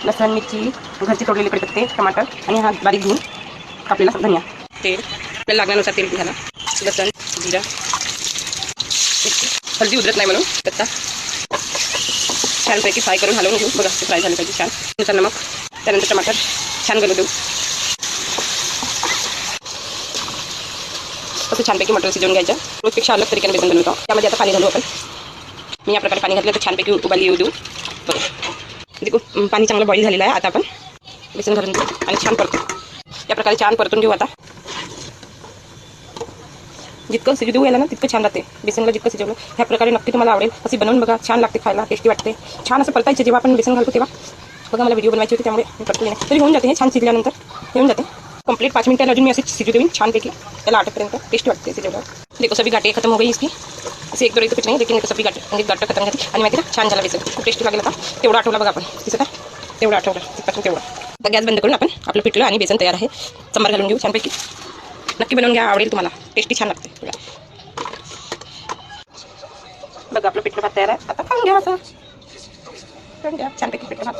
लसण, मिरची, घरची तोडलेली कढीपत्ते, टमाटर आणि हा बारीक घेऊन कापलेला धनिया. तेल आपल्याला लागण्यानुसार तेल घाला. लसण, जिरा, हळदी उतरत नाही म्हणून कच्चा छानपैकी फ्राय करून हलवून घेऊ. बघा ते फ्राय झालं पाहिजे छान. त्यानंतर नमक, त्यानंतर टमाटर छान गलू देऊ. तसं छानपैकी मटर शिजवून घ्यायचं. रोजपेक्षा अलग तरीक्याने बेसन बनवतो. त्यामध्ये आता पाणी घालू आपण. मी या प्रकारे पाणी घातलं तर छानपैकी उबाली येऊ देऊ. बघा पाणी चांगलं बॉईल झालेलं आहे. आता आपण बेसन घालून देऊ आणि छान परतू. या प्रकारे छान परतून घेऊ. आता जितकं शिजू देऊ याला ना तितकं छान राहते. बेसनला जितकं शिजवलं ह्या प्रकारे नक्की तुम्हाला आवडेल. अशी बनवून बघा, छान लागते खायला, टेस्टी वाटते. छान असं परतायचं जेव्हा आपण बेसन घालतो तेव्हा. बघा मला व्हिडिओ बनवायची होती त्यामुळे मी परतू नाही तरी होऊन जाते. हे छान शिजल्यानंतर येऊन जाते कंप्लीट. 5 मिनिटाला अजून मी असे शिजू देईन छानपैकी. त्याला आटपर्यंत टेस्टी वाटते शिजवल्यावर. देखो सभी गाठे खत्म हो गई इसकी. असे एक दो कुछ नाही लेकिन सभी गाठ खत्म झाली आणि माहिती ना छान झाला बेसन. खूप टेस्टी लागेल. आता तेवढा आठवला बघा आपण. दिसत आहे तेवढा आठवला तिथपासून तेवढा. आता गॅस बंद करून आपण आपलं पिठलं आणि बेसन तयार आहे. सांबार घालून घेऊ छानपैकी. नक्की बनवून घ्या, आवडेल तुम्हाला. टेस्टी छान लागते. बघा आपलं पिठलं भात तयार आहे. आता खाऊन घ्या. असं खाऊन घ्या छानपैकी पिठलं भात.